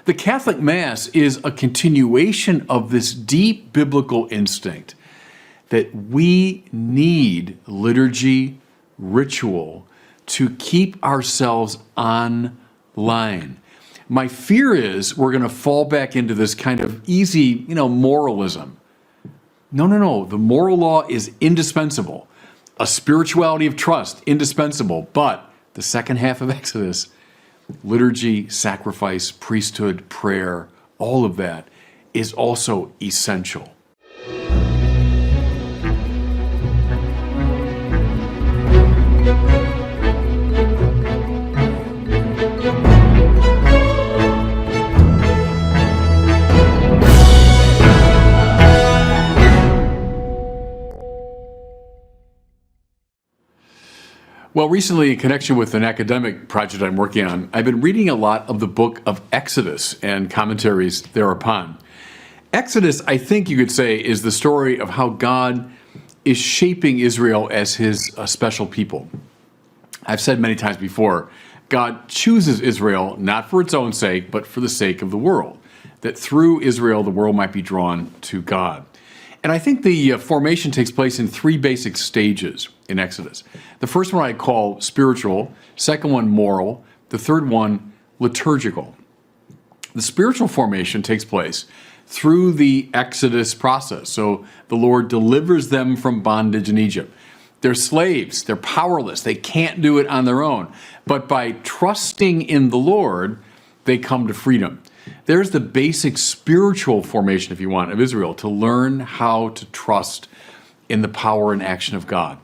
The Catholic Mass is a continuation of this deep biblical instinct that we need liturgy, ritual, to keep ourselves on line. My fear is we're going to fall back into this kind of easy, moralism. No. The moral law is indispensable. A spirituality of trust, indispensable. But the second half of Exodus, liturgy, sacrifice, priesthood, prayer, all of that is also essential. Well, recently, in connection with an academic project I'm working on, I've been reading a lot of the book of Exodus and commentaries thereupon. Exodus, I think you could say, is the story of how God is shaping Israel as his special people. I've said many times before, God chooses Israel not for its own sake, but for the sake of the world, that through Israel the world might be drawn to God. And I think the formation takes place in three basic stages in Exodus. The first one I call spiritual, second one moral, the third one liturgical. The spiritual formation takes place through the Exodus process. So the Lord delivers them from bondage in Egypt. They're slaves, they're powerless, they can't do it on their own. But by trusting in the Lord, they come to freedom. There's the basic spiritual formation, if you want, of Israel, to learn how to trust in the power and action of God.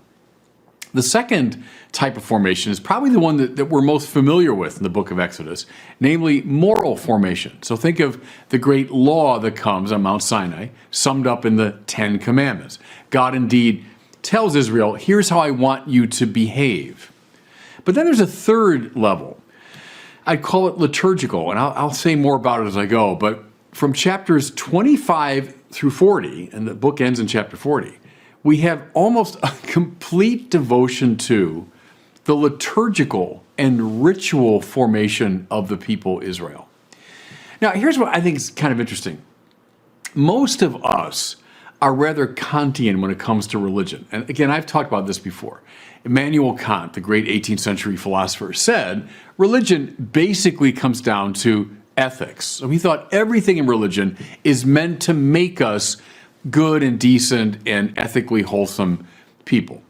The second type of formation is probably the one that we're most familiar with in the book of Exodus, namely moral formation. So think of the great law that comes on Mount Sinai, summed up in the Ten Commandments. God indeed tells Israel, here's how I want you to behave. But then there's a third level. I'd call it liturgical, and I'll say more about it as I go, but from chapters 25 through 40, and the book ends in chapter 40, we have almost a complete devotion to the liturgical and ritual formation of the people Israel. Now, here's what I think is kind of interesting. Most of us are rather Kantian when it comes to religion. And again, I've talked about this before. Immanuel Kant, the great 18th century philosopher, said religion basically comes down to ethics. So he thought everything in religion is meant to make us good and decent and ethically wholesome people.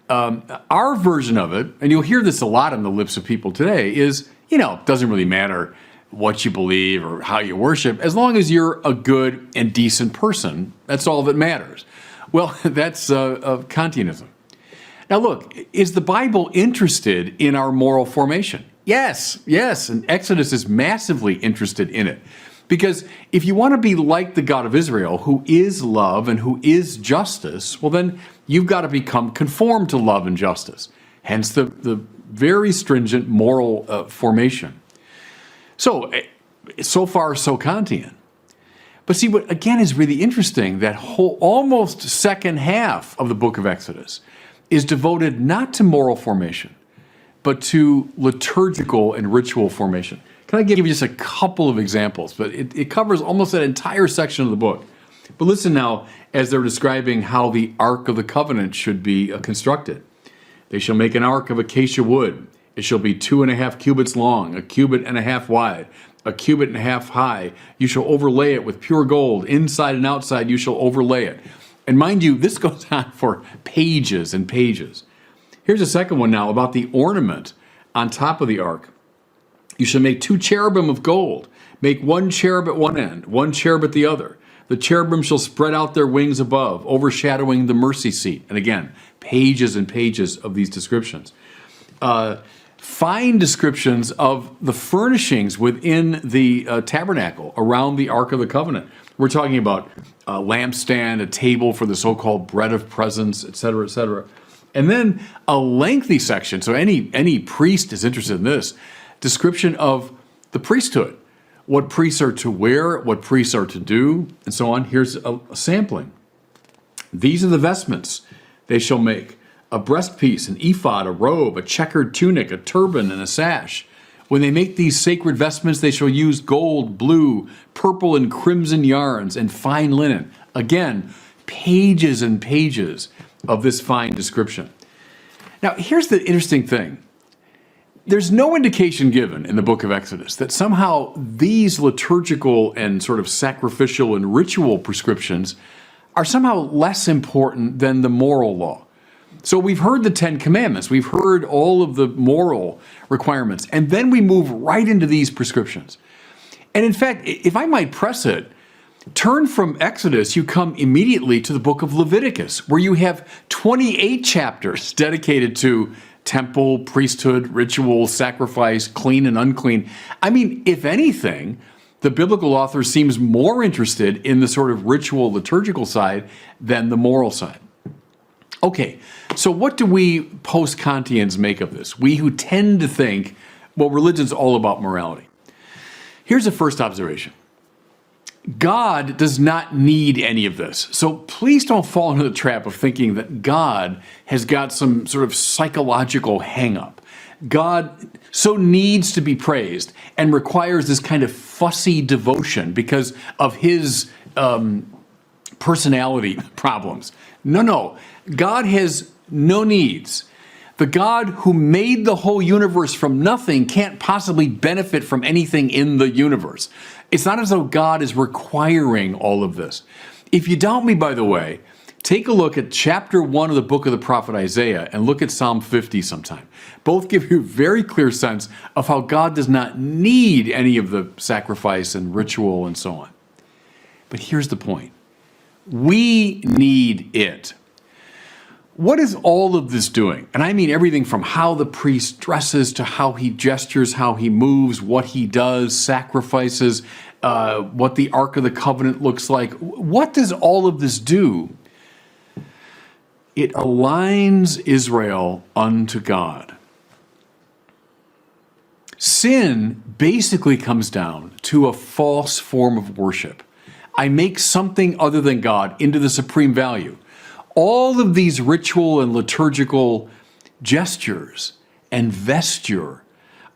Our version of it, and you'll hear this a lot on the lips of people today, is, it doesn't really matter what you believe or how you worship, as long as you're a good and decent person, that's all that matters. Well, that's Kantianism. Now look, is the Bible interested in our moral formation? Yes, and Exodus is massively interested in it. Because if you want to be like the God of Israel, who is love and who is justice, well then you've got to become conformed to love and justice. Hence the very stringent moral formation. So far so Kantian. But see, what again is really interesting, that whole almost second half of the book of Exodus is devoted not to moral formation, but to liturgical and ritual formation. Can I give you just a couple of examples? But it covers almost that entire section of the book. But listen now, as they're describing how the Ark of the Covenant should be constructed. They shall make an ark of acacia wood. It shall be 2.5 cubits long, 1.5 cubits wide, 1.5 cubits high. You shall overlay it with pure gold. Inside and outside you shall overlay it. And mind you, this goes on for pages and pages. Here's a second one now about the ornament on top of the ark. You shall make 2 cherubim of gold. Make 1 cherub at one end, 1 cherub at the other. The cherubim shall spread out their wings above, overshadowing the mercy seat. And again, pages and pages of these descriptions. Fine descriptions of the furnishings within the tabernacle around the Ark of the Covenant. We're talking about a lampstand, a table for the so-called bread of presence, etc., etc. And then a lengthy section, so any priest is interested in this, description of the priesthood, what priests are to wear, what priests are to do, and so on. Here's a sampling. These are the vestments they shall make: a breastpiece, an ephod, a robe, a checkered tunic, a turban, and a sash. When they make these sacred vestments, they shall use gold, blue, purple, and crimson yarns and fine linen. Again, pages and pages of this fine description. Now, here's the interesting thing. There's no indication given in the book of Exodus that somehow these liturgical and sort of sacrificial and ritual prescriptions are somehow less important than the moral law. So we've heard the Ten Commandments, we've heard all of the moral requirements, and then we move right into these prescriptions. And in fact, if I might press it, turn from Exodus, you come immediately to the book of Leviticus, where you have 28 chapters dedicated to temple, priesthood, ritual, sacrifice, clean and unclean. I mean, if anything, the biblical author seems more interested in the sort of ritual, liturgical side than the moral side. Okay, so what do we post-Kantians make of this? We who tend to think, well, religion's all about morality. Here's the first observation. God does not need any of this. So please don't fall into the trap of thinking that God has got some sort of psychological hang-up. God so needs to be praised and requires this kind of fussy devotion because of his personality problems. No. God has no needs. The God who made the whole universe from nothing can't possibly benefit from anything in the universe. It's not as though God is requiring all of this. If you doubt me, by the way, take a look at chapter 1 of the book of the prophet Isaiah and look at Psalm 50 sometime. Both give you a very clear sense of how God does not need any of the sacrifice and ritual and so on. But here's the point. We need it. What is all of this doing? And I mean everything from how the priest dresses to how he gestures, how he moves, what he does, sacrifices, what the Ark of the Covenant looks like. What does all of this do? It aligns Israel unto God. Sin basically comes down to a false form of worship. I make something other than God into the supreme value. All of these ritual and liturgical gestures and vesture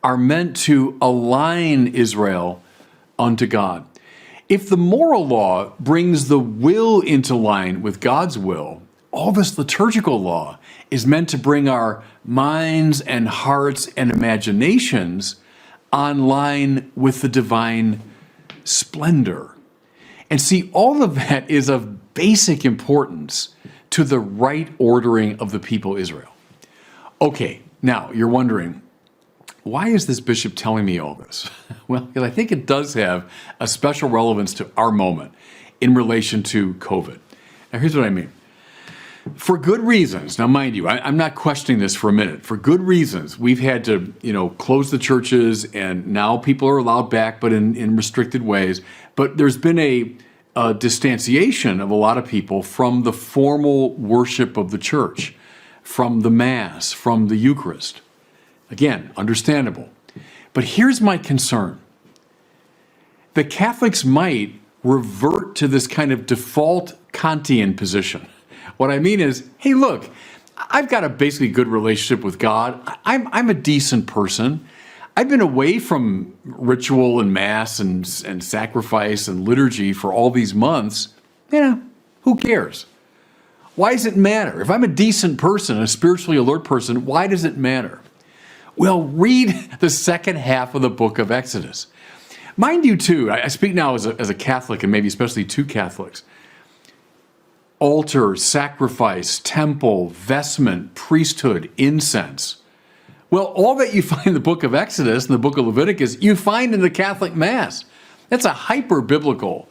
are meant to align Israel unto God. If the moral law brings the will into line with God's will, all this liturgical law is meant to bring our minds and hearts and imaginations on line with the divine splendor. And see, all of that is of basic importance to the right ordering of the people Israel. Okay, now you're wondering, why is this bishop telling me all this? Well, because I think it does have a special relevance to our moment in relation to COVID. Now here's what I mean. For good reasons, now mind you, I'm not questioning this for a minute. For good reasons, we've had to, close the churches, and now people are allowed back, but in restricted ways. But there's been a distanciation of a lot of people from the formal worship of the church, from the Mass, from the Eucharist. Again, understandable. But here's my concern. The Catholics might revert to this kind of default Kantian position. What I mean is, hey, look, I've got a basically good relationship with God. I'm a decent person. I've been away from ritual and Mass and sacrifice and liturgy for all these months. Who cares? Why does it matter? If I'm a decent person, a spiritually alert person, why does it matter? Well, read the second half of the book of Exodus. Mind you, too, I speak now as a Catholic, and maybe especially to Catholics. Altar, sacrifice, temple, vestment, priesthood, incense. Well, all that you find in the book of Exodus and the book of Leviticus, you find in the Catholic Mass. That's a hyper-biblical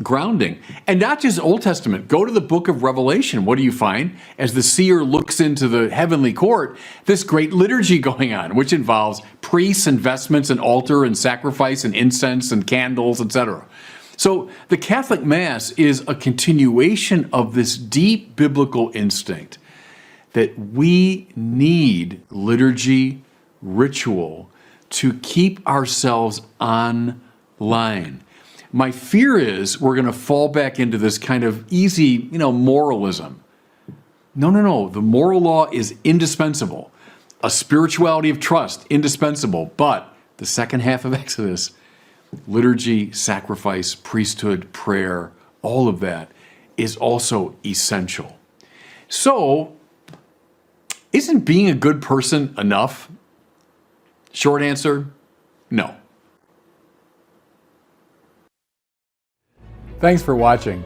grounding. And not just Old Testament. Go to the book of Revelation. What do you find? As the seer looks into the heavenly court, this great liturgy going on, which involves priests and vestments and altar and sacrifice and incense and candles, etc. So the Catholic Mass is a continuation of this deep biblical instinct that we need liturgy, ritual, to keep ourselves on line. My fear is we're going to fall back into this kind of easy, moralism. No. The moral law is indispensable. a spirituality of trust, indispensable. But the second half of Exodus, liturgy, sacrifice, priesthood, prayer, all of that is also essential. So, isn't being a good person enough? Short answer, no. Thanks for watching.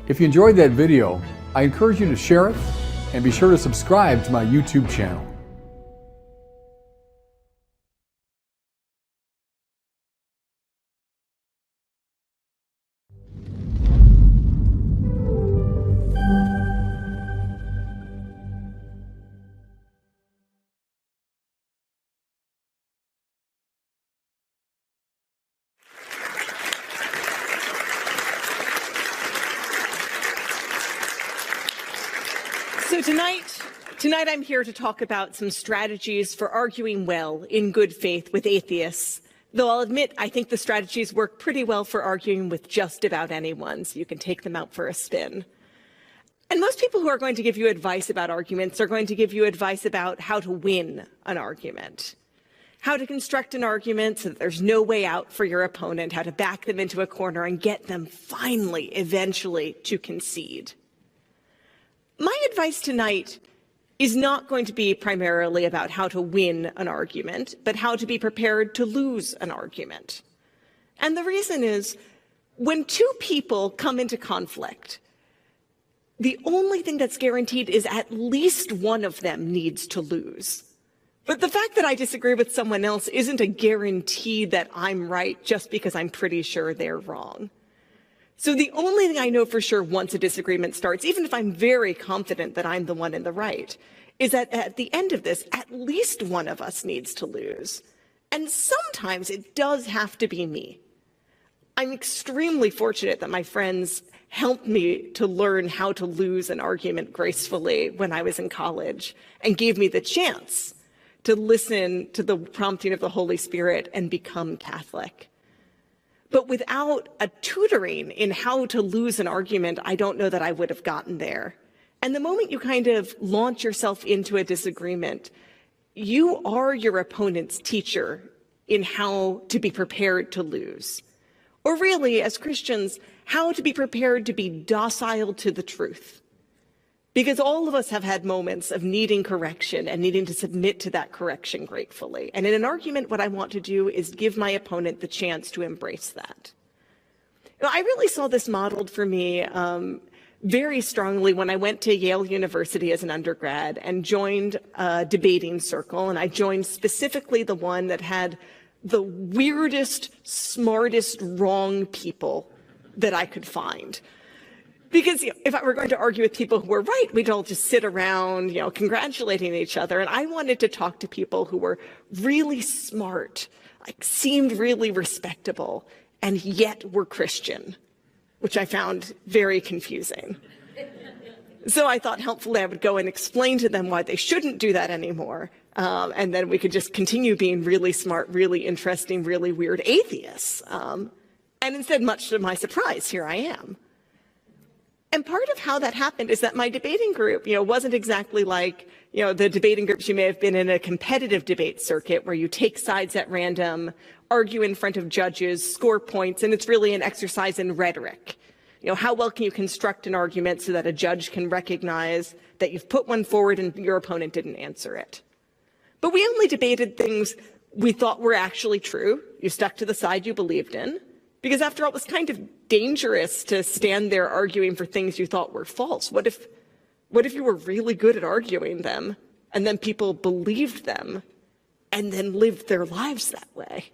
If you enjoyed that video, I encourage you to share it and be sure to subscribe to my YouTube channel. So tonight I'm here to talk about some strategies for arguing well in good faith with atheists. Though I'll admit, I think the strategies work pretty well for arguing with just about anyone, so you can take them out for a spin. And most people who are going to give you advice about arguments are going to give you advice about how to win an argument, how to construct an argument so that there's no way out for your opponent, how to back them into a corner and get them finally, eventually, to concede. My advice tonight is not going to be primarily about how to win an argument, but how to be prepared to lose an argument. And the reason is, when two people come into conflict, the only thing that's guaranteed is at least one of them needs to lose. But the fact that I disagree with someone else isn't a guarantee that I'm right just because I'm pretty sure they're wrong. So the only thing I know for sure once a disagreement starts, even if I'm very confident that I'm the one in the right, is that at the end of this, at least one of us needs to lose. And sometimes it does have to be me. I'm extremely fortunate that my friends helped me to learn how to lose an argument gracefully when I was in college and gave me the chance to listen to the prompting of the Holy Spirit and become Catholic. But without a tutoring in how to lose an argument, I don't know that I would have gotten there. And the moment you kind of launch yourself into a disagreement, you are your opponent's teacher in how to be prepared to lose. Or really, as Christians, how to be prepared to be docile to the truth. Because all of us have had moments of needing correction and needing to submit to that correction gratefully. And in an argument, what I want to do is give my opponent the chance to embrace that. Now, I really saw this modeled for me very strongly when I went to Yale University as an undergrad and joined a debating circle. And I joined specifically the one that had the weirdest, smartest, wrong people that I could find. Because if I were going to argue with people who were right, we'd all just sit around, congratulating each other. And I wanted to talk to people who were really smart, like seemed really respectable, and yet were Christian, which I found very confusing. So I thought helpfully I would go and explain to them why they shouldn't do that anymore. And then we could just continue being really smart, really interesting, really weird atheists. And instead, much to my surprise, here I am. And part of how that happened is that my debating group, wasn't exactly like, the debating groups you may have been in a competitive debate circuit where you take sides at random, argue in front of judges, score points, and it's really an exercise in rhetoric. How well can you construct an argument so that a judge can recognize that you've put one forward and your opponent didn't answer it? But we only debated things we thought were actually true. You stuck to the side you believed in. Because after all, it was kind of dangerous to stand there arguing for things you thought were false. What if you were really good at arguing them and then people believed them and then lived their lives that way?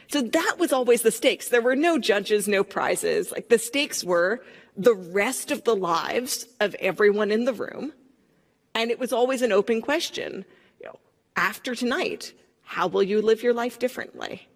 So that was always the stakes. There were no judges, no prizes. Like the stakes were the rest of the lives of everyone in the room. And it was always an open question. After tonight, how will you live your life differently?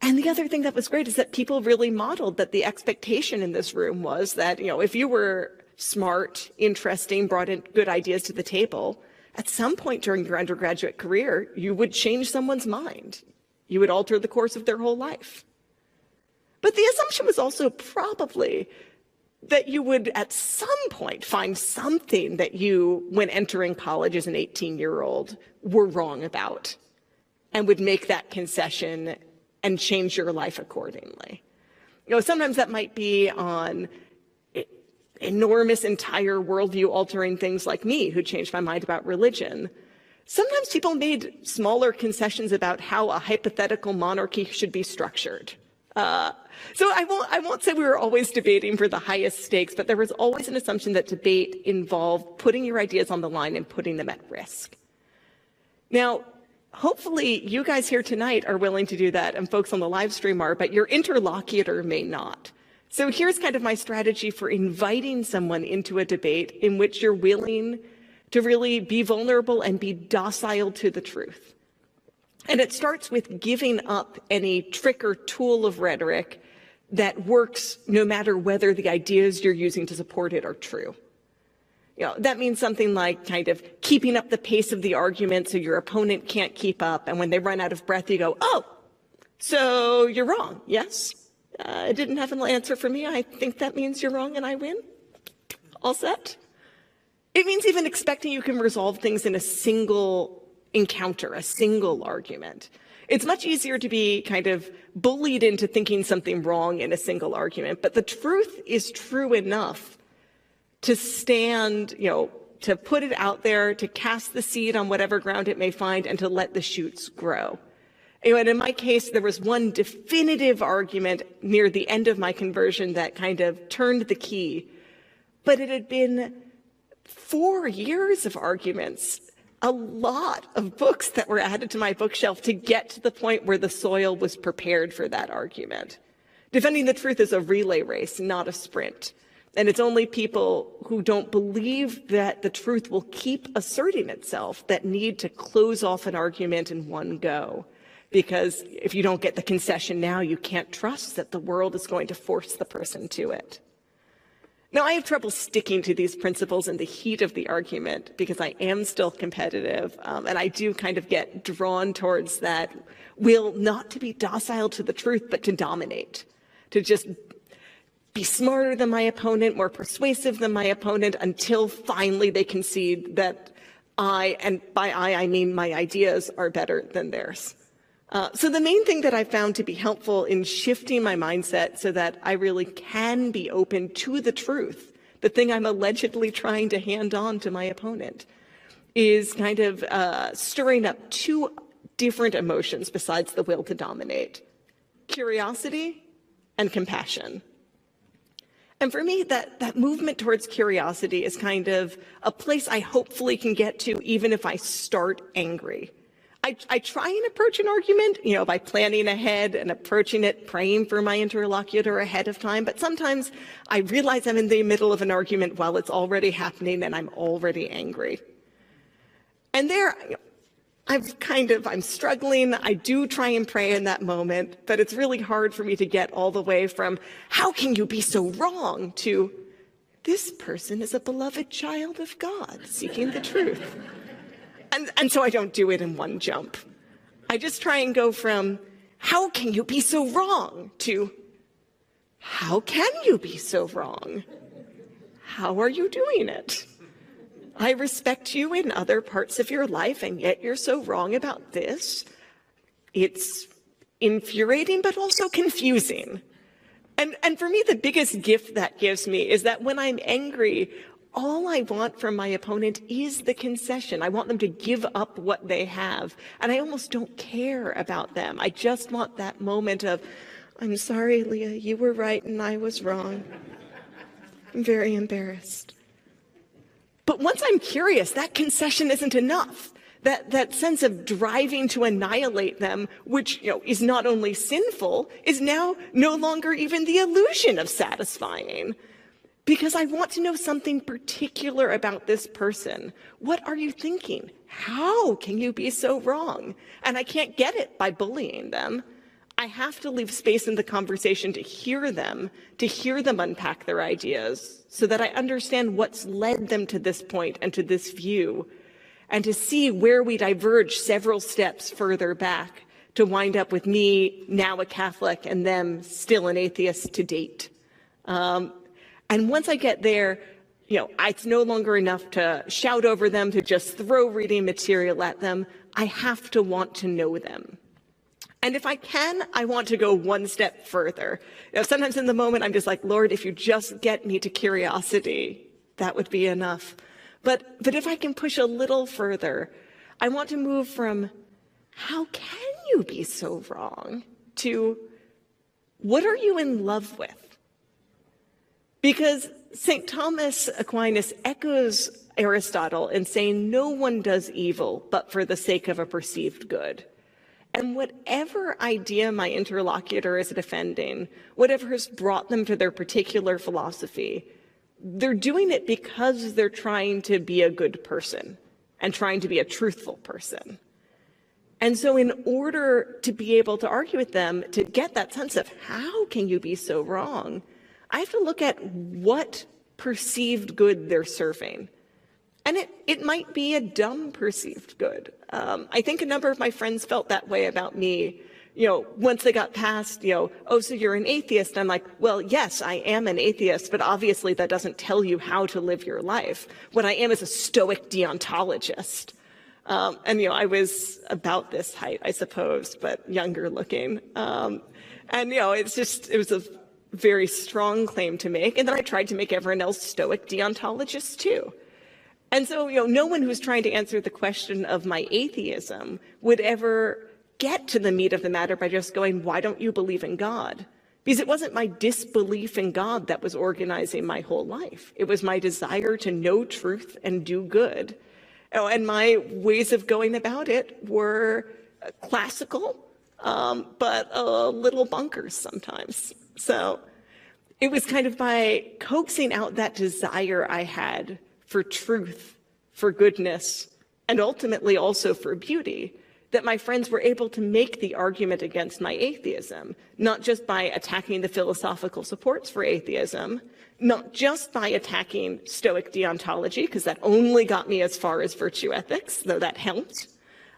And the other thing that was great is that people really modeled that the expectation in this room was that, if you were smart, interesting, brought in good ideas to the table, at some point during your undergraduate career, you would change someone's mind. You would alter the course of their whole life. But the assumption was also probably that you would at some point find something that you, when entering college as an 18-year-old, were wrong about and would make that concession and change your life accordingly. Sometimes that might be on enormous, entire worldview altering things like me, who changed my mind about religion. Sometimes people made smaller concessions about how a hypothetical monarchy should be structured. So I won't say we were always debating for the highest stakes, but there was always an assumption that debate involved putting your ideas on the line and putting them at risk. Now, hopefully you guys here tonight are willing to do that, and folks on the live stream are, but your interlocutor may not. So here's kind of my strategy for inviting someone into a debate in which you're willing to really be vulnerable and be docile to the truth. And it starts with giving up any trick or tool of rhetoric that works no matter whether the ideas you're using to support it are true. That means something like kind of keeping up the pace of the argument so your opponent can't keep up, and when they run out of breath, you go, "Oh, so you're wrong, yes? It didn't have an answer for me. I think that means you're wrong and I win. All set?" It means even expecting you can resolve things in a single encounter, a single argument. It's much easier to be kind of bullied into thinking something wrong in a single argument, but the truth is true enough to stand, to put it out there, to cast the seed on whatever ground it may find, and to let the shoots grow. And in my case, there was one definitive argument near the end of my conversion that kind of turned the key, but it had been 4 years of arguments, a lot of books that were added to my bookshelf to get to the point where the soil was prepared for that argument. Defending the truth is a relay race, not a sprint. And it's only people who don't believe that the truth will keep asserting itself that need to close off an argument in one go. Because if you don't get the concession now, you can't trust that the world is going to force the person to it. Now, I have trouble sticking to these principles in the heat of the argument because I am still competitive, and I do kind of get drawn towards that will not to be docile to the truth, but to dominate, to just be smarter than my opponent, more persuasive than my opponent, until finally they concede that I, and by I mean my ideas, are better than theirs. So the main thing that I found to be helpful in shifting my mindset so that I really can be open to the truth, the thing I'm allegedly trying to hand on to my opponent, is kind of stirring up two different emotions besides the will to dominate: curiosity and compassion. And for me, that movement towards curiosity is kind of a place I hopefully can get to even if I start angry. I try and approach an argument, by planning ahead and approaching it, praying for my interlocutor ahead of time. But sometimes I realize I'm in the middle of an argument while it's already happening and I'm already angry. And there, I'm struggling. I do try and pray in that moment, but it's really hard for me to get all the way from, how can you be so wrong, to, this person is a beloved child of God seeking the truth. And so I don't do it in one jump. I just try and go from, how can you be so wrong, to, how can you be so wrong? How are you doing it? I respect you in other parts of your life, and yet you're so wrong about this. It's infuriating, but also confusing. And for me, the biggest gift that gives me is that when I'm angry, all I want from my opponent is the concession. I want them to give up what they have. And I almost don't care about them. I just want that moment of, I'm sorry, Leah, you were right and I was wrong. I'm very embarrassed. But once I'm curious, that concession isn't enough. That sense of driving to annihilate them, which is not only sinful, is now no longer even the illusion of satisfying. Because I want to know something particular about this person. What are you thinking? How can you be so wrong? And I can't get it by bullying them. I have to leave space in the conversation to hear them unpack their ideas, so that I understand what's led them to this point and to this view, and to see where we diverge several steps further back to wind up with me, now a Catholic, and them still an atheist to date. And once I get there, it's no longer enough to shout over them, to just throw reading material at them. I have to want to know them. And if I can, I want to go one step further. Sometimes in the moment, I'm just like, Lord, if you just get me to curiosity, that would be enough. But if I can push a little further, I want to move from, how can you be so wrong, to, what are you in love with? Because St. Thomas Aquinas echoes Aristotle in saying no one does evil but for the sake of a perceived good. And whatever idea my interlocutor is defending, whatever has brought them to their particular philosophy, they're doing it because they're trying to be a good person and trying to be a truthful person. And so in order to be able to argue with them, to get that sense of how can you be so wrong, I have to look at what perceived good they're serving. And it might be a dumb perceived good. I think a number of my friends felt that way about me, once they got past, oh, so you're an atheist. I'm like, well, yes, I am an atheist, but obviously that doesn't tell you how to live your life. What I am is a Stoic deontologist. And I was about this height, I suppose, but younger looking. And it was a very strong claim to make. And then I tried to make everyone else Stoic deontologists too. And so, no one who's trying to answer the question of my atheism would ever get to the meat of the matter by just going, why don't you believe in God? Because it wasn't my disbelief in God that was organizing my whole life. It was my desire to know truth and do good. And my ways of going about it were classical, but a little bonkers sometimes. So it was kind of by coaxing out that desire I had for truth, for goodness, and ultimately also for beauty, that my friends were able to make the argument against my atheism, not just by attacking the philosophical supports for atheism, not just by attacking Stoic deontology, because that only got me as far as virtue ethics, though that helped,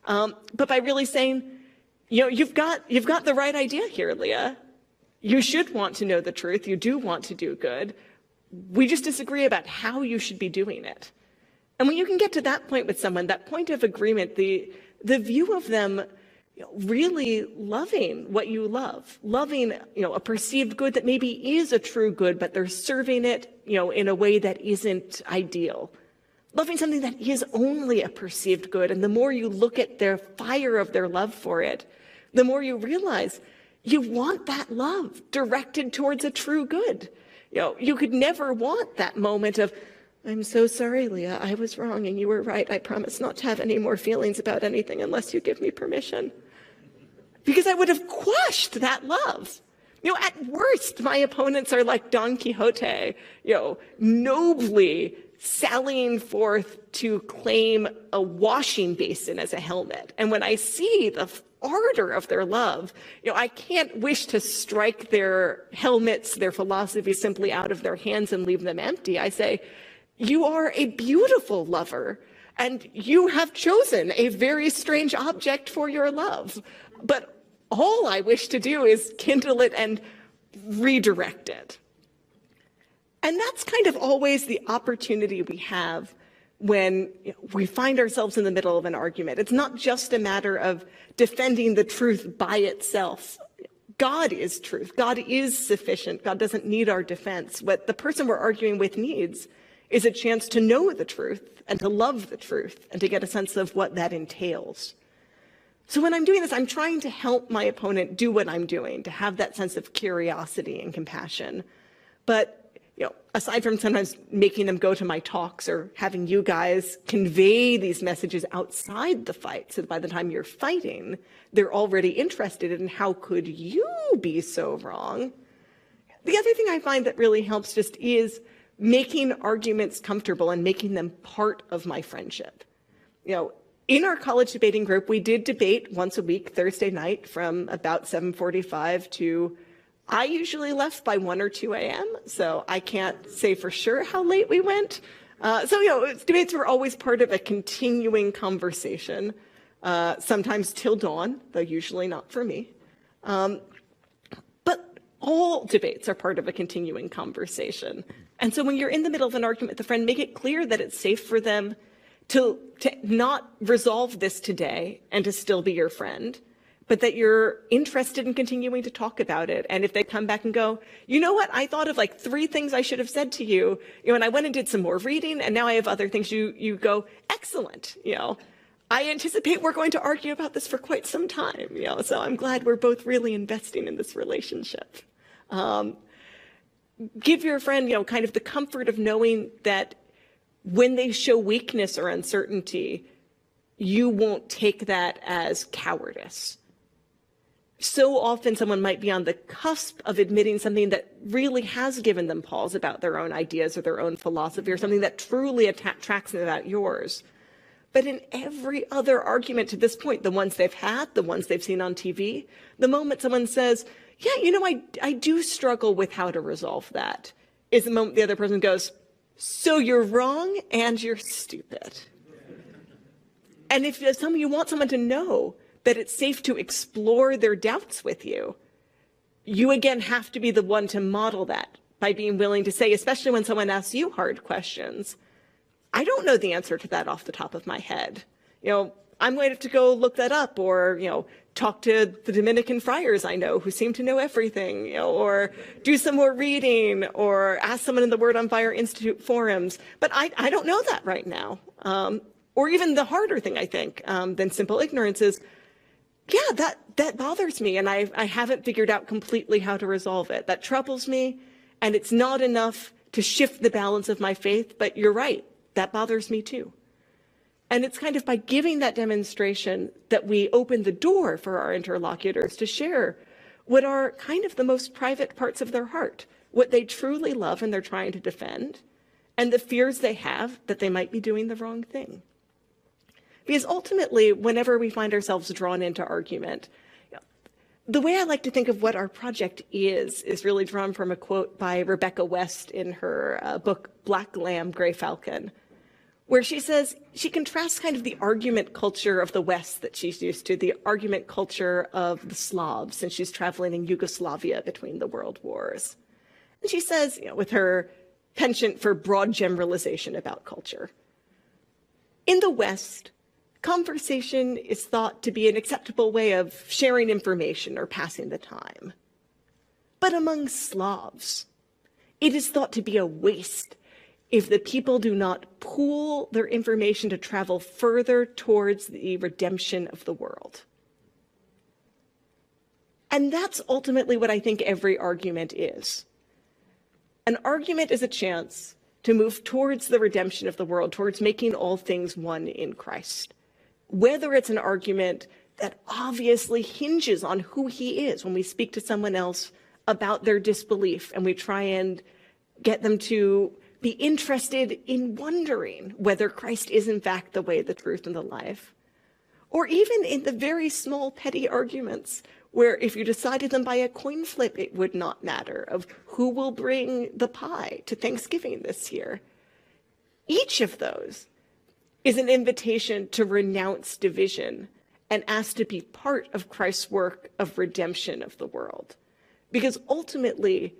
but by really saying, you've got the right idea here, Leah. You should want to know the truth. You do want to do good. We just disagree about how you should be doing it. And when you can get to that point with someone, that point of agreement, the view of them really loving what you love, loving, a perceived good that maybe is a true good, but they're serving it, in a way that isn't ideal. Loving something that is only a perceived good. And the more you look at their fire of their love for it, the more you realize you want that love directed towards a true good. You could never want that moment of, I'm so sorry, Leah, I was wrong and you were right. I promise not to have any more feelings about anything unless you give me permission. Because I would have quashed that love. At worst, my opponents are like Don Quixote, nobly sallying forth to claim a washing basin as a helmet. And when I see the ardor of their love, I can't wish to strike their helmets, their philosophy simply out of their hands and leave them empty. I say, you are a beautiful lover, and you have chosen a very strange object for your love. But all I wish to do is kindle it and redirect it. And that's kind of always the opportunity we have when we find ourselves in the middle of an argument. It's not just a matter of defending the truth by itself. God is truth. God is sufficient. God doesn't need our defense. What the person we're arguing with needs is a chance to know the truth and to love the truth and to get a sense of what that entails. So when I'm doing this, I'm trying to help my opponent do what I'm doing, to have that sense of curiosity and compassion. But aside from sometimes making them go to my talks or having you guys convey these messages outside the fight, so that by the time you're fighting, they're already interested in how could you be so wrong. The other thing I find that really helps just is making arguments comfortable and making them part of my friendship. In our college debating group, we did debate once a week, Thursday night, from about 7:45 to, I usually left by 1 or 2 a.m., so I can't say for sure how late we went. Debates were always part of a continuing conversation, sometimes till dawn, though usually not for me. But all debates are part of a continuing conversation. And so when you're in the middle of an argument with a friend, make it clear that it's safe for them to not resolve this today and to still be your friend, but that you're interested in continuing to talk about it. And if they come back and go, you know what, I thought of like 3 things I should have said to you, and I went and did some more reading, and now I have other things, you go, excellent, I anticipate we're going to argue about this for quite some time, so I'm glad we're both really investing in this relationship. Give your friend, kind of the comfort of knowing that when they show weakness or uncertainty, you won't take that as cowardice. So often someone might be on the cusp of admitting something that really has given them pause about their own ideas or their own philosophy, or something that truly attracts them about yours. But in every other argument to this point, the ones they've had, the ones they've seen on TV, the moment someone says, yeah, I do struggle with how to resolve that, is the moment the other person goes, so you're wrong and you're stupid. And if you want someone to know that it's safe to explore their doubts with you, you again have to be the one to model that by being willing to say, especially when someone asks you hard questions, I don't know the answer to that off the top of my head. I'm going to have to go look that up, or, talk to the Dominican friars I know who seem to know everything, or do some more reading, or ask someone in the Word on Fire Institute forums. But I don't know that right now. Or even the harder thing, I think, than simple ignorance is, yeah, that bothers me, and I haven't figured out completely how to resolve it. That troubles me, and it's not enough to shift the balance of my faith, but you're right, that bothers me too. And it's kind of by giving that demonstration that we open the door for our interlocutors to share what are kind of the most private parts of their heart, what they truly love and they're trying to defend, and the fears they have that they might be doing the wrong thing. Because ultimately, whenever we find ourselves drawn into argument, the way I like to think of what our project is really drawn from a quote by Rebecca West in her book, Black Lamb, Gray Falcon, where she says, she contrasts kind of the argument culture of the West that she's used to, the argument culture of the Slavs, since she's traveling in Yugoslavia between the world wars. And she says, with her penchant for broad generalization about culture, in the West, conversation is thought to be an acceptable way of sharing information or passing the time. But among Slavs, it is thought to be a waste if the people do not pool their information to travel further towards the redemption of the world. And that's ultimately what I think every argument is. An argument is a chance to move towards the redemption of the world, towards making all things one in Christ. Whether it's an argument that obviously hinges on who he is, when we speak to someone else about their disbelief and we try and get them to be interested in wondering whether Christ is in fact the way, the truth, and the life. Or even in the very small petty arguments where if you decided them by a coin flip, it would not matter, of who will bring the pie to Thanksgiving this year. Each of those is an invitation to renounce division and ask to be part of Christ's work of redemption of the world. Because ultimately,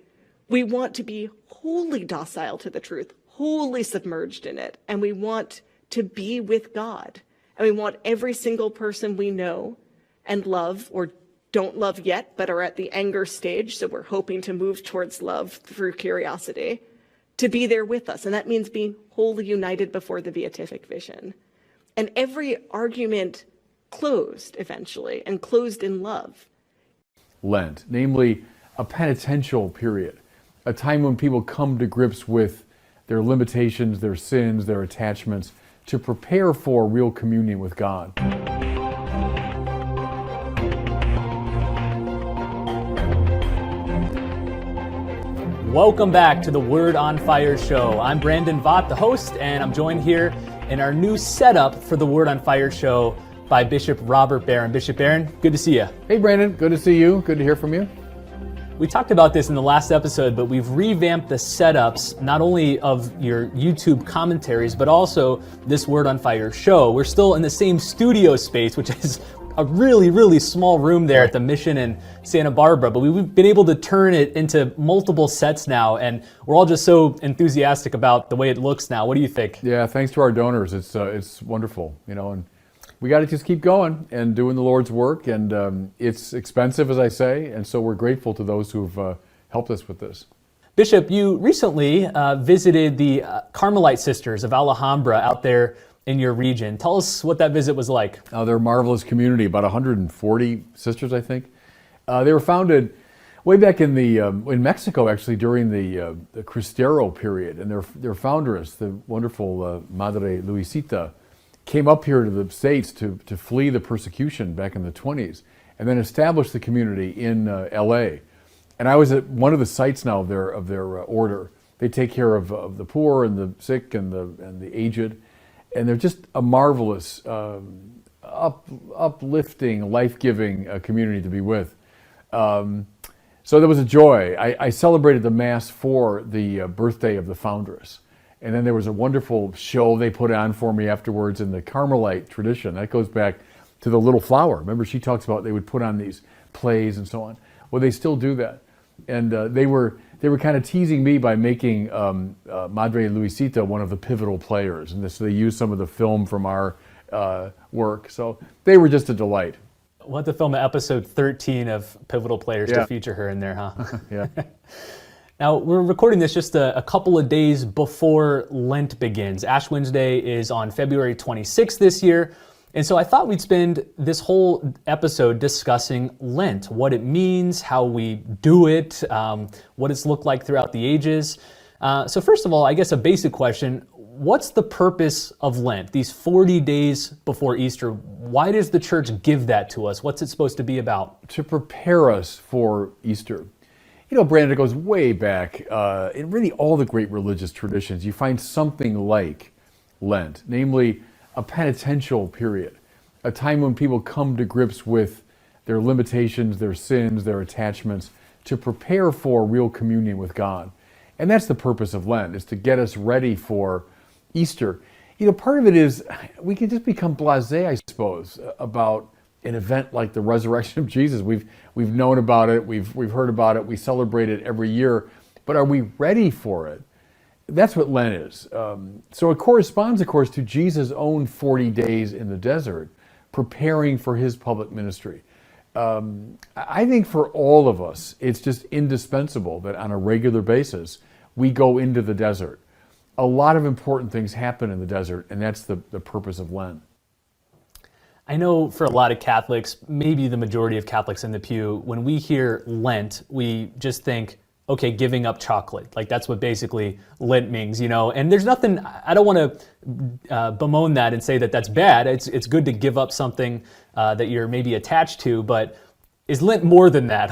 we want to be wholly docile to the truth, wholly submerged in it, and we want to be with God. And we want every single person we know and love, or don't love yet, but are at the anger stage, so we're hoping to move towards love through curiosity, to be there with us. And that means being wholly united before the beatific vision. And every argument closed eventually, and closed in love. Lent, namely a penitential period, a time when people come to grips with their limitations, their sins, their attachments, to prepare for real communion with God. Welcome back to the Word on Fire show. I'm Brandon Vaught, the host, and I'm joined here in our new setup for the Word on Fire show by Bishop Robert Barron. Bishop Barron, good to see you. Hey Brandon, good to see you. Good to hear from you. We talked about this in the last episode, but we've revamped the setups, not only of your YouTube commentaries, but also this Word on Fire show. We're still in the same studio space, which is a really, really small room there at the Mission in Santa Barbara, but we've been able to turn it into multiple sets now, and we're all just so enthusiastic about the way it looks now. What do you think? Yeah, thanks to our donors. It's wonderful, and we got to just keep going and doing the Lord's work, and it's expensive, as I say, and so we're grateful to those who've helped us with this. Bishop, you recently visited the Carmelite Sisters of Alhambra out there in your region. Tell us what that visit was like. They're a marvelous community, about 140 sisters, I think. They were founded way back in Mexico, actually, during the Cristero period, and their foundress, the wonderful Madre Luisita, came up here to the States to flee the persecution back in the 20s, and then established the community in LA. And I was at one of the sites now of their order. They take care of the poor and the sick and the aged, and they're just a marvelous, uplifting, life-giving community to be with. So there was a joy. I celebrated the Mass for the birthday of the foundress. And then there was a wonderful show they put on for me afterwards in the Carmelite tradition. That goes back to the Little Flower. Remember, she talks about they would put on these plays and so on. Well, they still do that. And they were kind of teasing me by making Madre Luisita one of the pivotal players. And so they used some of the film from our work. So they were just a delight. We'll have to film episode 13 of Pivotal Players to feature her in there, huh? Yeah. Now, we're recording this just a couple of days before Lent begins. Ash Wednesday is on February 26th this year. And so I thought we'd spend this whole episode discussing Lent, what it means, how we do it, what it's looked like throughout the ages. So first of all, I guess a basic question, what's the purpose of Lent, these 40 days before Easter? Why does the church give that to us? What's it supposed to be about? To prepare us for Easter. Brandon, it goes way back. In really all the great religious traditions, you find something like Lent, namely a penitential period, a time when people come to grips with their limitations, their sins, their attachments, to prepare for real communion with God. And that's the purpose of Lent, is to get us ready for Easter. Part of it is we can just become blasé, I suppose, about an event like the resurrection of Jesus. We've known about it, we've heard about it, we celebrate it every year, but are we ready for it? That's what Lent is. So it corresponds, of course, to Jesus' own 40 days in the desert, preparing for his public ministry. I think for all of us, it's just indispensable that on a regular basis, we go into the desert. A lot of important things happen in the desert, and that's the purpose of Lent. I know for a lot of Catholics, maybe the majority of Catholics in the pew, when we hear Lent, we just think, okay, giving up chocolate. Like that's what basically Lent means, and there's nothing, I don't want to bemoan that and say that that's bad. It's good to give up something that you're maybe attached to, but is Lent more than that?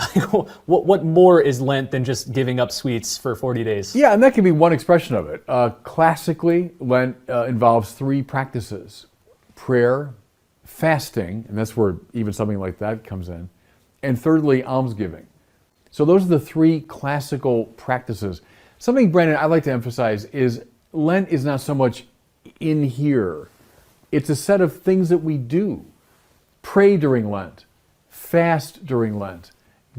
What more is Lent than just giving up sweets for 40 days? Yeah, and that can be one expression of it. Classically, Lent involves three practices: prayer, fasting, and that's where even something like that comes in, and thirdly, almsgiving. So those are the three classical practices. Something, Brandon, I'd like to emphasize is Lent is not so much in here. It's a set of things that we do. Pray during Lent, fast during Lent,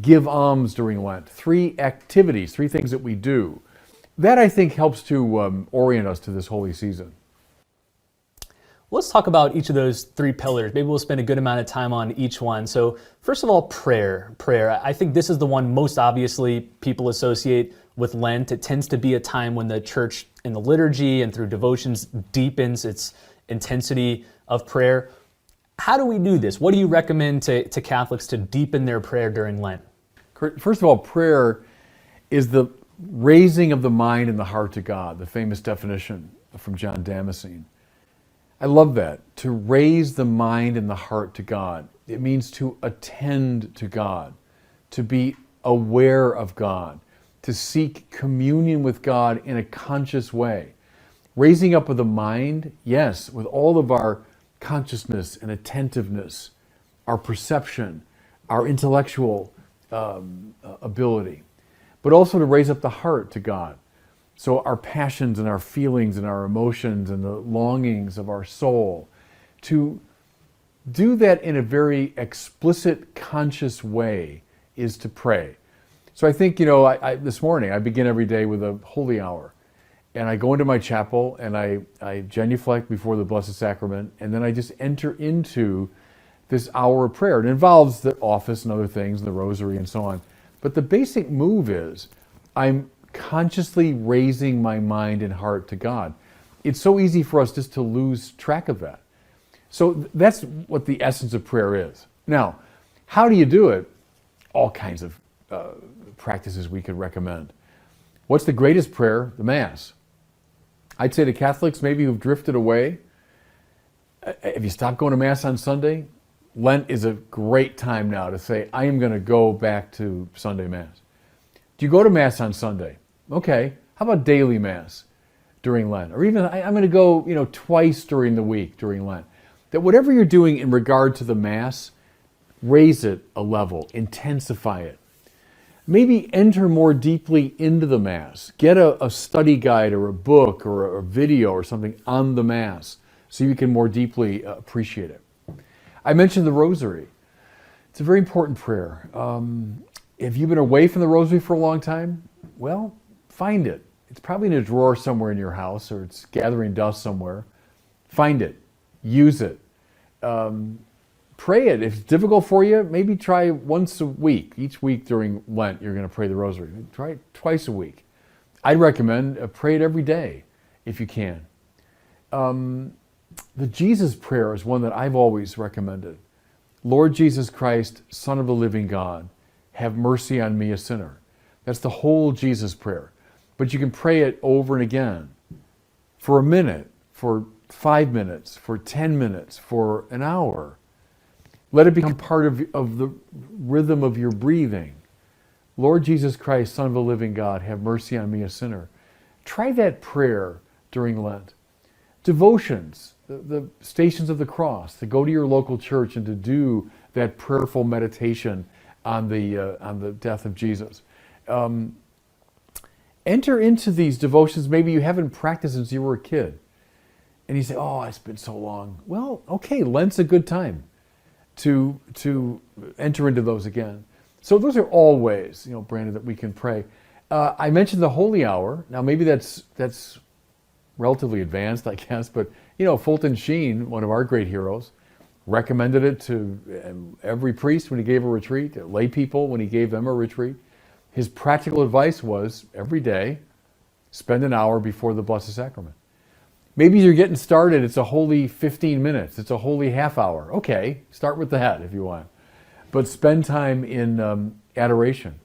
give alms during Lent. Three activities, three things that we do. That, I think, helps to orient us to this holy season. Let's talk about each of those three pillars. Maybe we'll spend a good amount of time on each one. So first of all, prayer. I think this is the one most obviously people associate with Lent. It tends to be a time when the church in the liturgy and through devotions deepens its intensity of prayer. How do we do this? What do you recommend to Catholics to deepen their prayer during Lent? First of all, prayer is the raising of the mind and the heart to God, the famous definition from John Damascene. I love that, to raise the mind and the heart to God. It means to attend to God, to be aware of God, to seek communion with God in a conscious way. Raising up of the mind, yes, with all of our consciousness and attentiveness, our perception, our intellectual ability, but also to raise up the heart to God. So our passions and our feelings and our emotions and the longings of our soul, to do that in a very explicit, conscious way is to pray. So I think, this morning I begin every day with a holy hour. And I go into my chapel and I genuflect before the Blessed Sacrament, and then I just enter into this hour of prayer. It involves the office and other things, the rosary and so on. But the basic move is I'm consciously raising my mind and heart to God. It's so easy for us just to lose track of that. So that's what the essence of prayer is. Now, how do you do it? All kinds of practices we could recommend. What's the greatest prayer? The Mass. I'd say to Catholics maybe who've drifted away, if you stop going to Mass on Sunday, Lent is a great time now to say, I am going to go back to Sunday Mass. Do you go to Mass on Sunday? Okay. How about daily Mass during Lent? Or even I'm going to go, twice during the week during Lent. That whatever you're doing in regard to the Mass, raise it a level, intensify it. Maybe enter more deeply into the Mass. Get a study guide or a book or a video or something on the Mass so you can more deeply appreciate it. I mentioned the Rosary. It's a very important prayer. If you've been away from the Rosary for a long time, well, find it. It's probably in a drawer somewhere in your house, or it's gathering dust somewhere. Find it. Use it. Pray it. If it's difficult for you, maybe try once a week. Each week during Lent, you're going to pray the Rosary. Try it twice a week. I'd recommend pray it every day if you can. The Jesus prayer is one that I've always recommended. Lord Jesus Christ, Son of the living God, have mercy on me, a sinner. That's the whole Jesus prayer. But you can pray it over and again for a minute, for 5 minutes, for 10 minutes, for an hour. Let it become part of the rhythm of your breathing. Lord Jesus Christ, Son of the living God, have mercy on me, a sinner. Try that prayer during Lent. Devotions, the Stations of the Cross, to go to your local church and to do that prayerful meditation on the death of Jesus. Enter into these devotions maybe you haven't practiced since you were a kid. And you say, oh, it's been so long. Well, okay, Lent's a good time to enter into those again. So those are all ways, Brandon, that we can pray. I mentioned the Holy Hour. Now maybe that's relatively advanced, I guess, but Fulton Sheen, one of our great heroes, recommended it to every priest when he gave a retreat, lay people when he gave them a retreat. His practical advice was every day, spend an hour before the Blessed Sacrament. Maybe you're getting started, it's a holy 15 minutes, it's a holy half hour. Okay, start with that if you want. But spend time in adoration.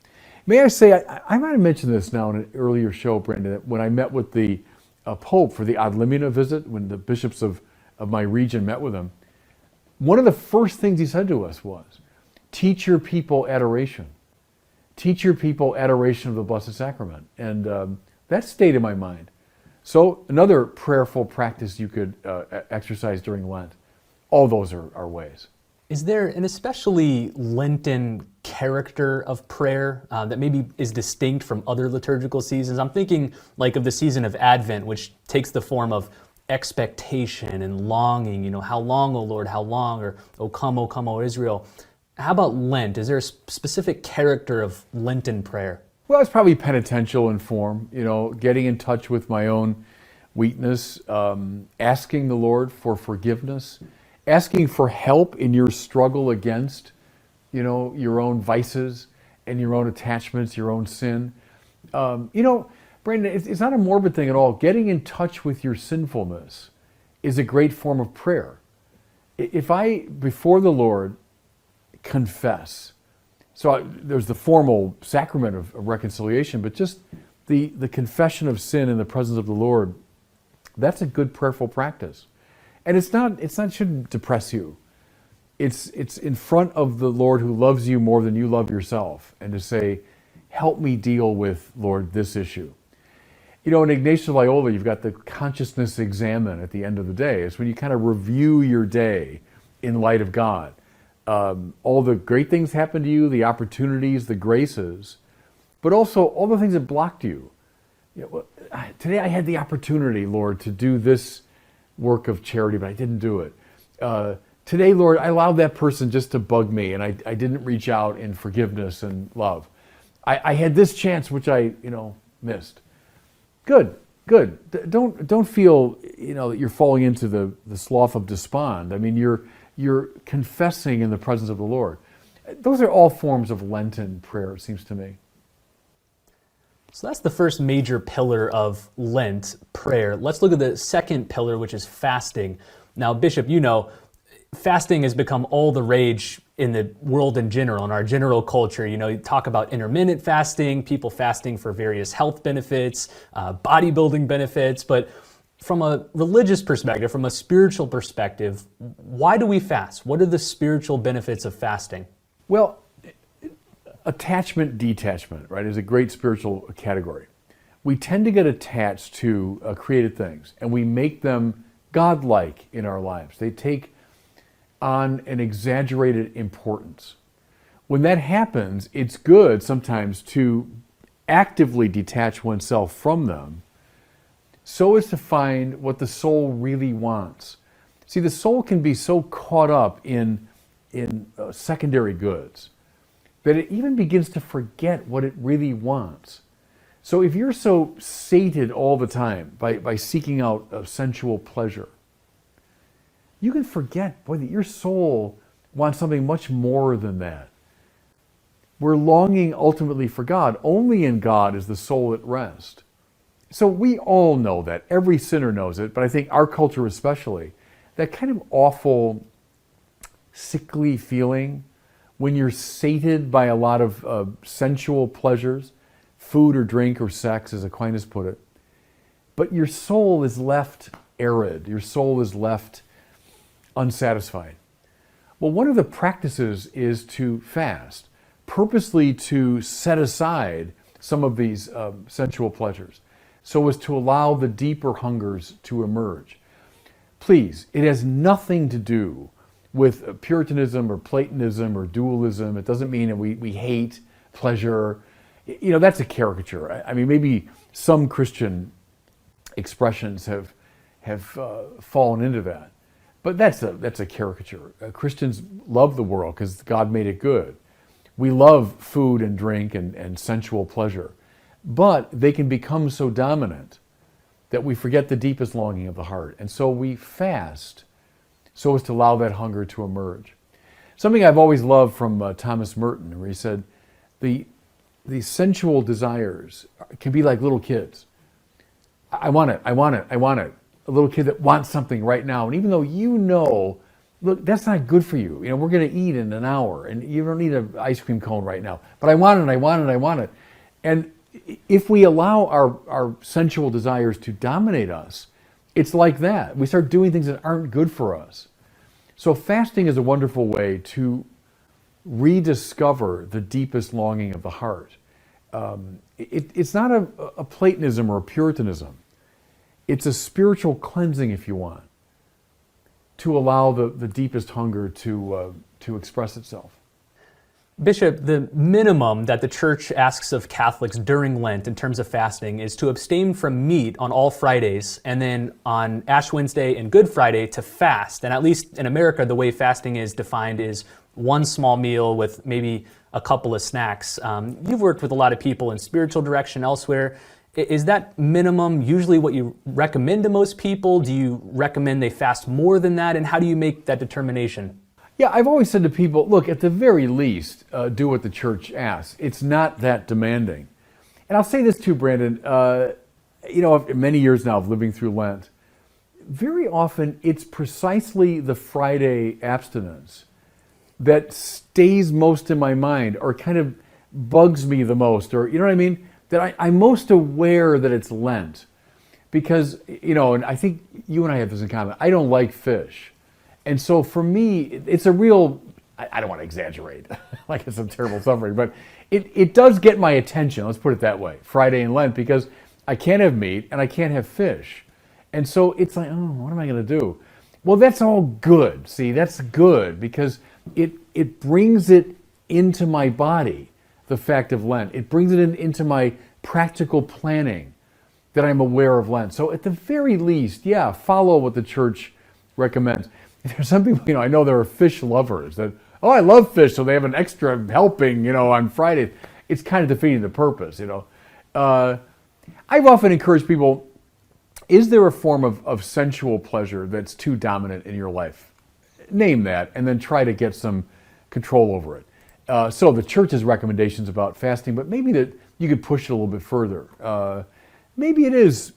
May I say, I might have mentioned this now in an earlier show, Brandon, that when I met with the Pope for the Ad Limina visit, when the bishops of my region met with him, one of the first things he said to us was, teach your people adoration. Teach your people adoration of the Blessed Sacrament. And that stayed in my mind. So another prayerful practice you could exercise during Lent. All those are ways. Is there an especially Lenten character of prayer that maybe is distinct from other liturgical seasons? I'm thinking like of the season of Advent, which takes the form of expectation and longing. How long, O Lord, how long? Or, O come, O Israel. How about Lent? Is there a specific character of Lenten prayer? Well, it's probably penitential in form, getting in touch with my own weakness, asking the Lord for forgiveness, asking for help in your struggle against, your own vices and your own attachments, your own sin. Brandon, it's not a morbid thing at all. Getting in touch with your sinfulness is a great form of prayer. If I, before the Lord, confess, there's the formal sacrament of reconciliation, but just the confession of sin in the presence of the Lord, that's a good prayerful practice. And it shouldn't depress you. It's in front of the Lord who loves you more than you love yourself, and to say, help me deal with, Lord, this issue. In Ignatius of Loyola, you've got the consciousness examen at the end of the day. It's when you kind of review your day in light of God. All the great things happen to you, the opportunities, the graces, but also all the things that blocked you. Today I had the opportunity, Lord, to do this work of charity, but I didn't do it. Today, Lord, I allowed that person just to bug me, and I didn't reach out in forgiveness and love. I had this chance which I, missed. Good. Don't feel, that you're falling into the slough of despond. I mean, you're confessing in the presence of the Lord. Those are all forms of Lenten prayer, it seems to me. So that's the first major pillar of Lent, prayer. Let's look at the second pillar, which is fasting. Now, Bishop, fasting has become all the rage in the world in general, in our general culture. You talk about intermittent fasting, people fasting for various health benefits, bodybuilding benefits, but from a religious perspective, from a spiritual perspective, why do we fast? What are the spiritual benefits of fasting? Well, attachment, detachment, right, is a great spiritual category. We tend to get attached to created things, and we make them godlike in our lives. They take on an exaggerated importance. When that happens, it's good sometimes to actively detach oneself from them so as to find what the soul really wants. See, the soul can be so caught up in secondary goods that it even begins to forget what it really wants. So if you're so sated all the time by seeking out sensual pleasure, you can forget, that your soul wants something much more than that. We're longing ultimately for God. Only in God is the soul at rest. So we all know that. Every sinner knows it, but I think our culture especially, that kind of awful, sickly feeling when you're sated by a lot of sensual pleasures, food or drink or sex, as Aquinas put it, but your soul is left arid. Your soul is left unsatisfied. Well, one of the practices is to fast, purposely to set aside some of these sensual pleasures, so as to allow the deeper hungers to emerge. Please, it has nothing to do with Puritanism or Platonism or dualism. It doesn't mean that we hate pleasure. That's a caricature. I mean, maybe some Christian expressions have fallen into that. But that's a caricature. Christians love the world because God made it good. We love food and drink and sensual pleasure. But they can become so dominant that we forget the deepest longing of the heart. And so we fast so as to allow that hunger to emerge. Something I've always loved from Thomas Merton, where he said, the sensual desires can be like little kids. I want it. A little kid that wants something right now. And even though look, that's not good for you. We're going to eat in an hour and you don't need an ice cream cone right now. But I want it. And if we allow our sensual desires to dominate us, it's like that. We start doing things that aren't good for us. So fasting is a wonderful way to rediscover the deepest longing of the heart. It's not a Platonism or a Puritanism. It's a spiritual cleansing, if you want, to allow the deepest hunger to express itself. Bishop, the minimum that the Church asks of Catholics during Lent in terms of fasting is to abstain from meat on all Fridays, and then on Ash Wednesday and Good Friday to fast. And at least in America, the way fasting is defined is one small meal with maybe a couple of snacks. You've worked with a lot of people in spiritual direction elsewhere. Is that minimum usually what you recommend to most people? Do you recommend they fast more than that? And how do you make that determination? Yeah, I've always said to people, look, at the very least, do what the Church asks. It's not that demanding. And I'll say this too, Brandon. Many years now of living through Lent, very often it's precisely the Friday abstinence that stays most in my mind or kind of bugs me the most, or you know what I mean? That I'm most aware that it's Lent. Because, and I think you and I have this in common, I don't like fish. And so for me, it's a real, I don't want to exaggerate, like it's some terrible suffering, but it does get my attention, let's put it that way, Friday and Lent, because I can't have meat and I can't have fish. And so it's like, what am I going to do? Well, that's all good. See, that's good because it brings it into my body, the fact of Lent. It brings it into my practical planning that I'm aware of Lent. So at the very least, follow what the Church recommends. There's some people, I know there are fish lovers that, oh, I love fish, so they have an extra helping, on Friday. It's kind of defeating the purpose, I've often encouraged people, is there a form of sensual pleasure that's too dominant in your life? Name that, and then try to get some control over it. So the church's recommendations about fasting, but maybe that you could push it a little bit further. Maybe it is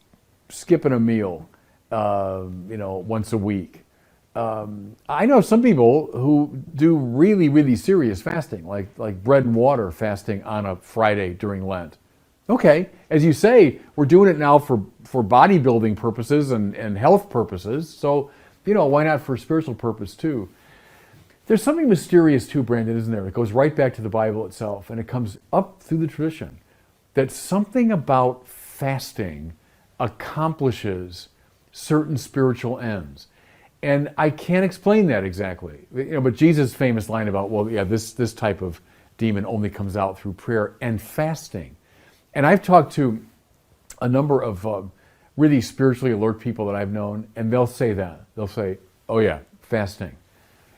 skipping a meal, once a week. I know some people who do really, really serious fasting, like bread and water fasting on a Friday during Lent. Okay, as you say, we're doing it now for bodybuilding purposes and health purposes, so, why not for spiritual purpose too? There's something mysterious too, Brandon, isn't there? It goes right back to the Bible itself, and it comes up through the tradition, that something about fasting accomplishes certain spiritual ends. And I can't explain that exactly. But Jesus' famous line about, this type of demon only comes out through prayer and fasting. And I've talked to a number of really spiritually alert people that I've known, and they'll say that. They'll say, oh yeah, fasting.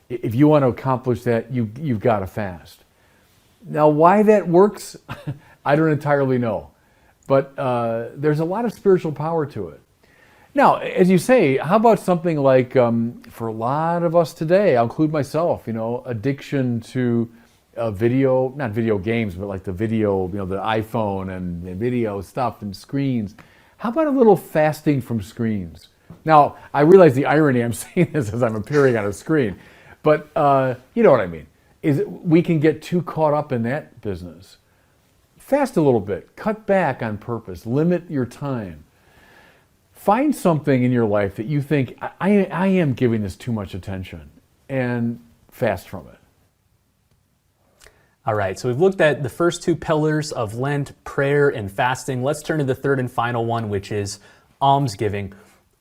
If you want to accomplish that, you've got to fast. Now, why that works, I don't entirely know. But there's a lot of spiritual power to it. Now, as you say, how about something like, for a lot of us today, I'll include myself, addiction to not video games, but like the video, the iPhone and video stuff and screens. How about a little fasting from screens? Now, I realize the irony, I'm saying this as I'm appearing on a screen, but you know what I mean, is we can get too caught up in that business. Fast a little bit, cut back on purpose, limit your time. Find something in your life that you think, I am giving this too much attention, and fast from it. All right, so we've looked at the first two pillars of Lent, prayer and fasting. Let's turn to the third and final one, which is almsgiving.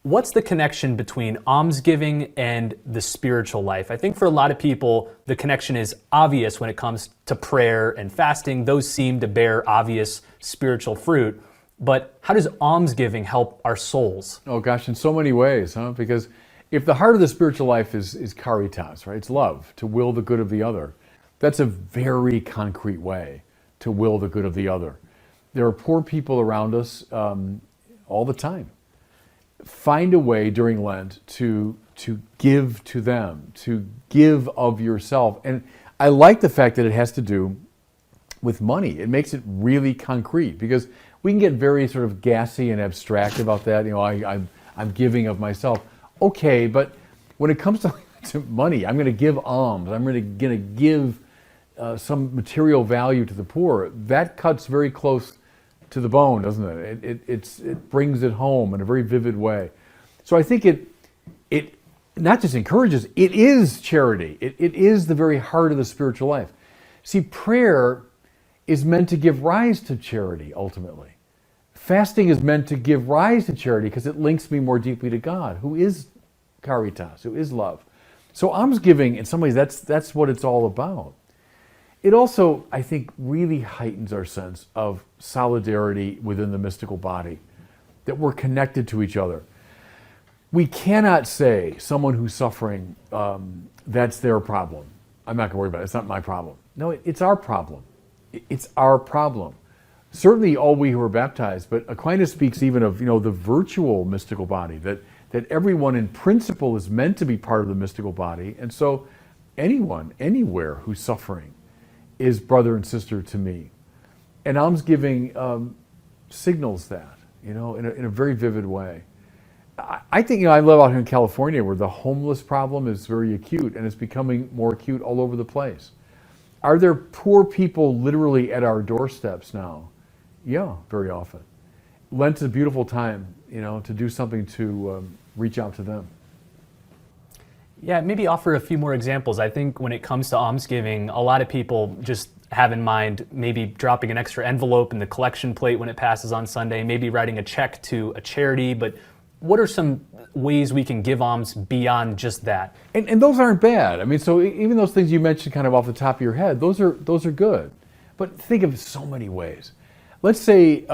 What's the connection between almsgiving and the spiritual life? I think for a lot of people, the connection is obvious when it comes to prayer and fasting. Those seem to bear obvious spiritual fruit. But how does almsgiving help our souls? Oh gosh, in so many ways, huh? Because if the heart of the spiritual life is caritas, right? It's love, to will the good of the other. That's a very concrete way to will the good of the other. There are poor people around us all the time. Find a way during Lent to give to them, to give of yourself. And I like the fact that it has to do with money. It makes it really concrete, because we can get very sort of gassy and abstract about that. I'm giving of myself. Okay, but when it comes to money, I'm going to give alms. I'm going to give some material value to the poor. That cuts very close to the bone, doesn't it? It brings it home in a very vivid way. So I think it not just encourages, it is charity. It is the very heart of the spiritual life. See, prayer is meant to give rise to charity, ultimately. Fasting is meant to give rise to charity because it links me more deeply to God, who is caritas, who is love. So almsgiving, in some ways, that's what it's all about. It also, I think, really heightens our sense of solidarity within the mystical body, that we're connected to each other. We cannot say someone who's suffering, that's their problem. I'm not going to worry about it. It's not my problem. No, it's our problem. It's our problem. Certainly all we who are baptized, but Aquinas speaks even of, the virtual mystical body, that everyone in principle is meant to be part of the mystical body. And so anyone, anywhere who's suffering is brother and sister to me. And almsgiving signals that, in a very vivid way. I think, I live out here in California where the homeless problem is very acute, and it's becoming more acute all over the place. Are there poor people literally at our doorsteps now? Yeah, very often. Lent's a beautiful time, to do something to reach out to them. Yeah, maybe offer a few more examples. I think when it comes to almsgiving, a lot of people just have in mind maybe dropping an extra envelope in the collection plate when it passes on Sunday, maybe writing a check to a charity, but what are some ways we can give alms beyond just that? And those aren't bad. I mean, so even those things you mentioned kind of off the top of your head, those are good. But think of so many ways. Let's say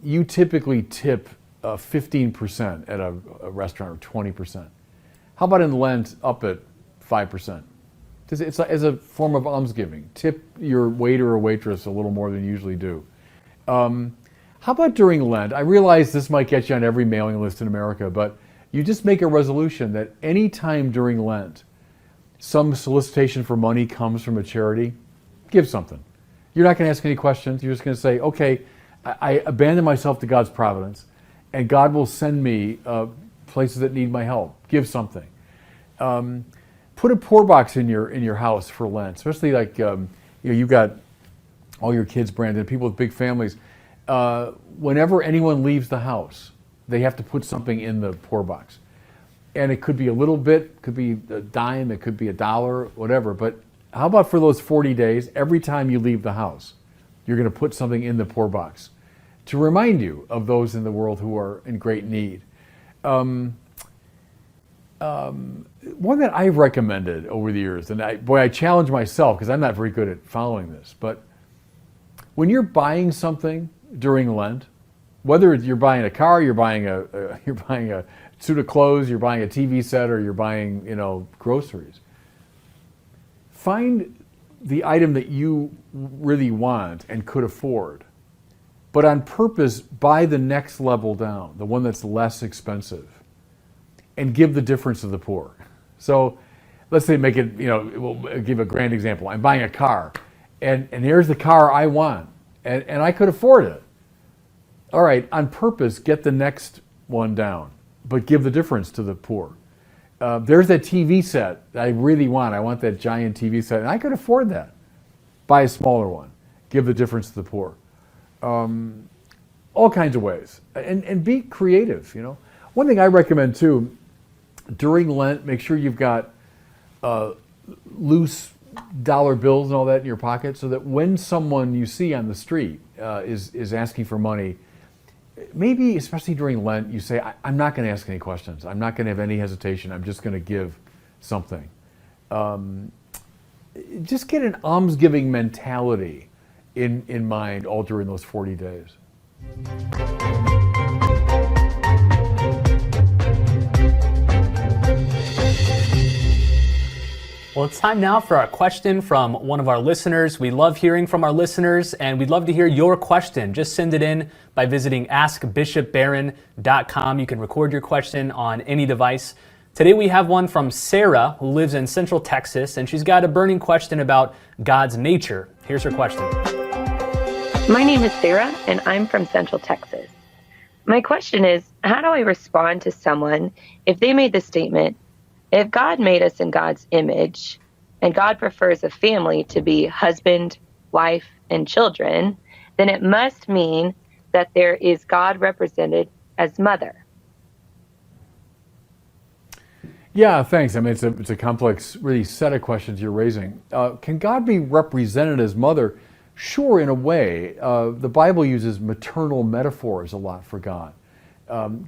you typically tip 15% at a restaurant, or 20%. How about in Lent up at 5%? It's as a form of almsgiving. Tip your waiter or waitress a little more than you usually do. How about during Lent? I realize this might get you on every mailing list in America, but you just make a resolution that any time during Lent, some solicitation for money comes from a charity, give something. You're not going to ask any questions. You're just going to say, okay, I abandon myself to God's providence, and God will send me places that need my help. Give something. Put a poor box in your house for Lent, especially like you've got all your kids, Brandon, people with big families. Whenever anyone leaves the house, they have to put something in the poor box. And it could be a little bit, could be a dime, it could be $1, whatever. But how about for those 40 days, every time you leave the house, you're going to put something in the poor box to remind you of those in the world who are in great need. One that I've recommended over the years, and I challenge myself because I'm not very good at following this, but when you're buying something during Lent, whether you're buying a car, you're buying a suit of clothes, you're buying a TV set, or you're buying groceries, find the item that you really want and could afford, but on purpose buy the next level down, the one that's less expensive, and give the difference to the poor. So let's say we'll give a grand example. I'm buying a car, and here's the car I want, and I could afford it. All right, on purpose, get the next one down, but give the difference to the poor. There's that TV set that I really want. I want that giant TV set, and I could afford that. Buy a smaller one. Give the difference to the poor. All kinds of ways, and be creative. One thing I recommend too, during Lent, make sure you've got loose dollar bills and all that in your pocket, so that when someone you see on the street is asking for money, maybe especially during Lent, you say, I'm not going to ask any questions. I'm not going to have any hesitation. I'm just going to give something. Just get an almsgiving mentality in mind all during those 40 days. Well, it's time now for our question from one of our listeners. We love hearing from our listeners, and we'd love to hear your question. Just send it in by visiting askbishopbarron.com. You can record your question on any device. Today we have one from Sarah, who lives in Central Texas, and she's got a burning question about God's nature. Here's her question. My name is Sarah, and I'm from Central Texas. My question is, how do I respond to someone if they made the statement, if God made us in God's image, and God prefers a family to be husband, wife, and children, then it must mean that there is God represented as mother. Yeah, thanks. I mean, it's a complex, really set of questions you're raising. Can God be represented as mother? Sure, in a way. The Bible uses maternal metaphors a lot for God.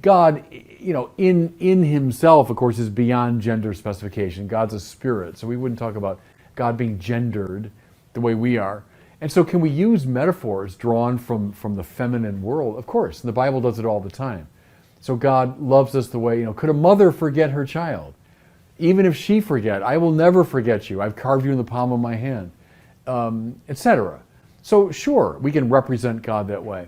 God, in himself, of course, is beyond gender specification. God's a spirit, so we wouldn't talk about God being gendered the way we are. And so can we use metaphors drawn from the feminine world? Of course, and the Bible does it all the time. So God loves us the way, could a mother forget her child? Even if she forget, I will never forget you. I've carved you in the palm of my hand, etc. So sure, we can represent God that way.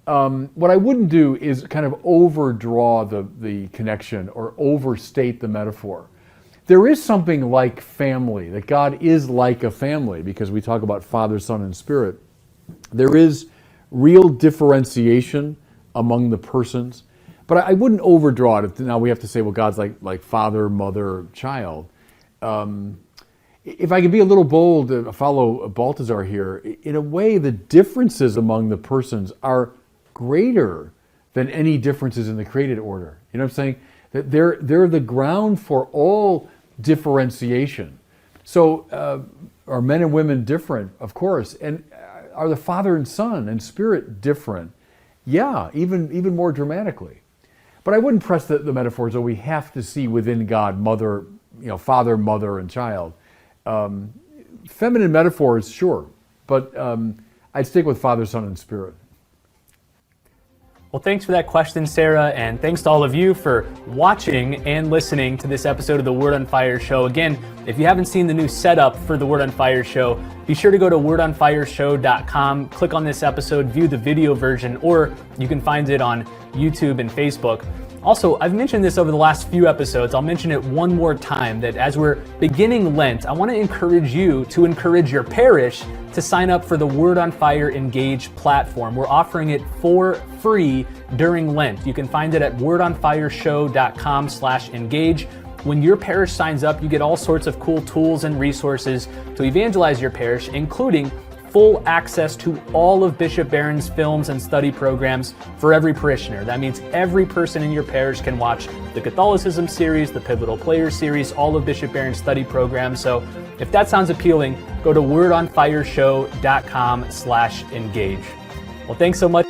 What I wouldn't do is kind of overdraw the connection or overstate the metaphor. There is something like family, that God is like a family, because we talk about Father, Son, and Spirit. There is real differentiation among the persons, but I wouldn't overdraw it. Now we have to say, well, God's like father, mother, child. If I could be a little bold, follow Balthazar here, in a way the differences among the persons are greater than any differences in the created order. You know what I'm saying? That they're the ground for all differentiation. So are men and women different? Of course. And are the Father and Son and Spirit different? Yeah, even more dramatically. But I wouldn't press the metaphors, though we have to see within God mother, father, mother, and child. Feminine metaphors, sure, but I'd stick with Father, Son, and Spirit. Well, thanks for that question, Sarah, and thanks to all of you for watching and listening to this episode of the Word on Fire Show. Again, if you haven't seen the new setup for the Word on Fire Show, be sure to go to wordonfireshow.com, click on this episode, view the video version, or you can find it on YouTube and Facebook. Also, I've mentioned this over the last few episodes. I'll mention it one more time, that as we're beginning Lent, I want to encourage you to encourage your parish to sign up for the Word on Fire Engage platform. We're offering it for free during Lent. You can find it at wordonfireshow.com/engage. When your parish signs up, you get all sorts of cool tools and resources to evangelize your parish, including full access to all of Bishop Barron's films and study programs for every parishioner. That means every person in your parish can watch the Catholicism series, the Pivotal Players series, all of Bishop Barron's study programs. So if that sounds appealing, go to wordonfireshow.com/engage. Well, thanks so much.